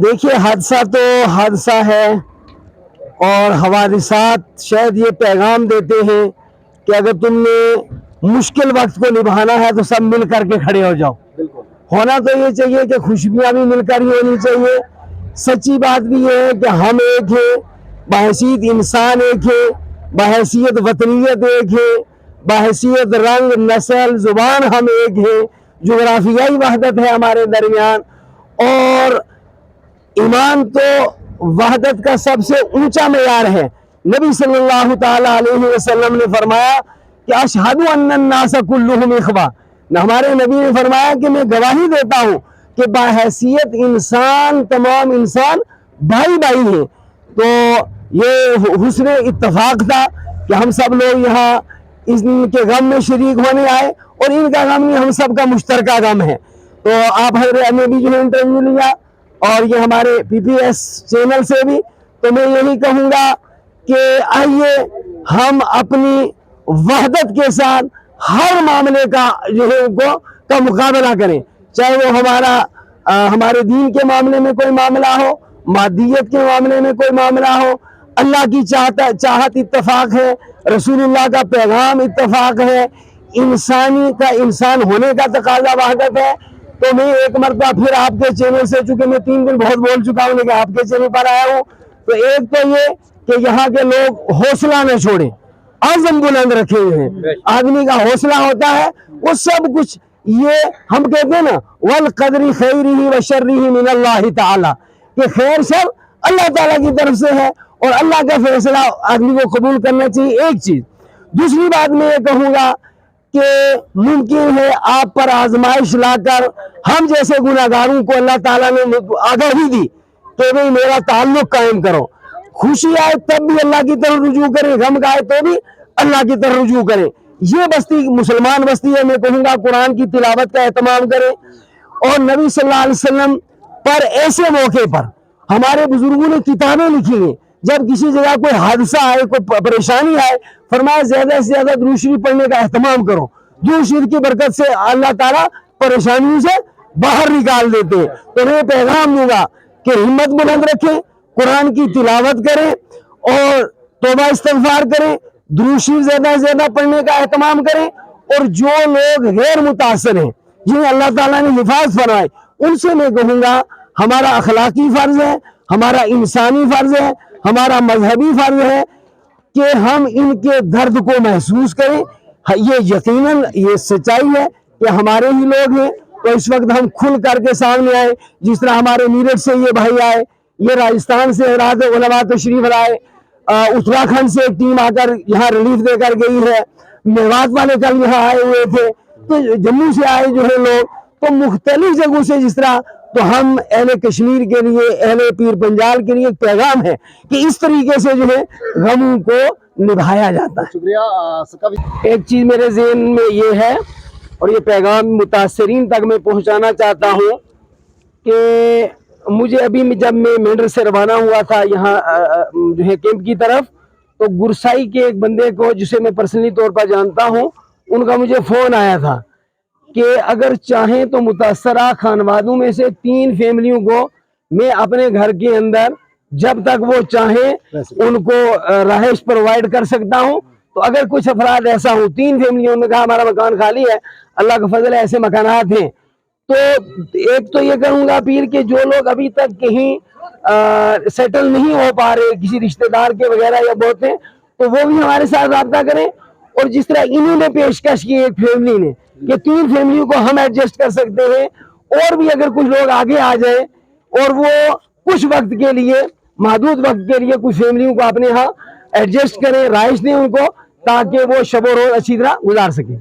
دیکھیے حادثہ تو حادثہ ہے، اور حوادثات شاید یہ پیغام دیتے ہیں کہ اگر تم نے مشکل وقت کو نبھانا ہے تو سب مل کر کے کھڑے ہو جاؤ۔ ہونا تو یہ چاہیے کہ خوشبیاں بھی مل کر ہی ہونی چاہیے۔ سچی بات بھی یہ ہے کہ ہم ایک ہیں، بحیثیت انسان ایک ہے، بحیثیت وطنیت ایک ہے، بحیثیت رنگ نسل زبان ہم ایک ہیں، جغرافیائی وحدت ہے ہمارے درمیان، اور ایمان تو وحدت کا سب سے اونچا معیار ہے۔ نبی صلی اللہ تعالی علیہ وسلم نے فرمایا کہ اشہد ان الناس کلہم اخوہ، ہمارے نبی نے فرمایا کہ میں گواہی دیتا ہوں کہ بحیثیت انسان تمام انسان بھائی بھائی ہیں۔ تو یہ حسن اتفاق تھا کہ ہم سب لوگ یہاں ان کے غم میں شریک ہونے آئے، اور ان کا غم ہم سب کا مشترکہ غم ہے۔ تو آپ حضرت نے بھی جو ہے انٹرویو لیا، اور یہ ہمارے پی پی ایس چینل سے بھی، تو میں یہی کہوں گا کہ آئیے ہم اپنی وحدت کے ساتھ ہر معاملے کا جو ہے کا مقابلہ کریں، چاہے وہ ہمارے دین کے معاملے میں کوئی معاملہ ہو، مادیت کے معاملے میں کوئی معاملہ ہو۔ اللہ کی چاہت اتفاق ہے، رسول اللہ کا پیغام اتفاق ہے، انسانی کا انسان ہونے کا تقاضا وحدت ہے۔ تو میں ایک مرتبہ پھر آپ کے چینل سے، چونکہ میں 3 دن بہت بول چکا ہوں لیکن آپ کے چینل پر آیا ہوں، تو ایک تو یہ کہ یہاں کے لوگ حوصلہ نہ چھوڑیں، عزم بلند رکھے ہوئے ہیں۔ آدمی کا حوصلہ ہوتا ہے وہ سب کچھ، یہ ہم کہتے ہیں نا والقدر خیرہ وشرہ من اللہ تعالی، کہ خیر شر اللہ تعالیٰ کی طرف سے ہے، اور اللہ کا فیصلہ آدمی کو قبول کرنا چاہیے، ایک چیز۔ دوسری بات میں یہ کہوں گا کہ ممکن ہے آپ پر آزمائش لا کر ہم جیسے گناہگاروں کو اللہ تعالیٰ نے آگاہی دی کہ بھئی میرا تعلق قائم کرو، خوشی آئے تب بھی اللہ کی طرف رجوع کریں، غم آئے تو بھی اللہ کی طرف رجوع کریں۔ یہ بستی مسلمان بستی ہے، میں کہوں گا قرآن کی تلاوت کا اہتمام کریں، اور نبی صلی اللہ علیہ وسلم پر ایسے موقع پر ہمارے بزرگوں نے کتابیں لکھی ہیں، جب کسی جگہ کوئی حادثہ آئے، کوئی پریشانی آئے، فرمایا زیادہ سے زیادہ درود شریف پڑھنے کا اہتمام کرو، درود شریف کی برکت سے اللہ تعالیٰ پریشانیوں سے باہر نکال دیتے ہیں۔ تو میں پیغام دوں گا کہ ہمت بلند رکھیں، قرآن کی تلاوت کریں، اور توبہ استغفار کریں، درود شریف زیادہ سے زیادہ پڑھنے کا اہتمام کریں، اور جو لوگ غیر متاثر ہیں جنہیں اللہ تعالیٰ نے حفاظت فرمائے، ان سے میں کہوں گا ہمارا اخلاقی فرض ہے، ہمارا انسانی فرض ہے، ہمارا مذہبی فرض ہے کہ ہم ان کے درد کو محسوس کریں۔ یہ یقیناً یہ سچائی ہے کہ ہمارے ہی لوگ ہیں، تو اس وقت ہم کھل کر کے سامنے آئے، جس طرح ہمارے میرٹھ سے یہ بھائی آئے، یہ راجستھان سے حضرات علماء تشریف لائے، اتراکھنڈ سے ایک ٹیم آ کر یہاں ریلیف دے کر گئی ہے، میوات والے کل یہاں آئے ہوئے تھے، تو جموں سے آئے جو ہے لوگ، تو مختلف جگہوں سے جس طرح، تو ہم اہل کشمیر کے لیے، اہل پیر پنجال کے لیے ایک پیغام ہے کہ اس طریقے سے جو ہے غموں کو نبھایا جاتا ہے۔ شکریہ۔ ایک چیز میرے ذہن میں یہ ہے، اور یہ پیغام متاثرین تک میں پہنچانا چاہتا ہوں، کہ مجھے ابھی جب میں مینڈر سے روانہ ہوا تھا یہاں جو ہے کیمپ کی طرف، تو گرسائی کے ایک بندے کو جسے میں پرسنلی طور پر جانتا ہوں، ان کا مجھے فون آیا تھا کہ اگر چاہیں تو متاثرہ خانوادوں میں سے 3 فیملیوں کو میں اپنے گھر کے اندر جب تک وہ چاہیں ان کو رہائش پرووائڈ کر سکتا ہوں۔ تو اگر کچھ افراد ایسا ہوں، 3 فیملیوں نے کہا ہمارا مکان خالی ہے، اللہ کا فضل ہے ایسے مکانات ہیں، تو ایک تو یہ کروں گا پیر کہ جو لوگ ابھی تک کہیں سیٹل نہیں ہو پا رہے کسی رشتہ دار کے وغیرہ یا بہت ہیں، تو وہ بھی ہمارے ساتھ رابطہ کریں، اور جس طرح انہوں نے پیشکش کی ایک فیملی نے کہ 3 فیملیوں کو ہم ایڈجسٹ کر سکتے ہیں، اور بھی اگر کچھ لوگ آگے آ جائیں اور وہ کچھ وقت کے لیے، محدود وقت کے لیے کچھ فیملیوں کو اپنے ہاں ایڈجسٹ کریں، رہائش دیں ان کو، تاکہ وہ شب و روز اچھی طرح گزار سکیں۔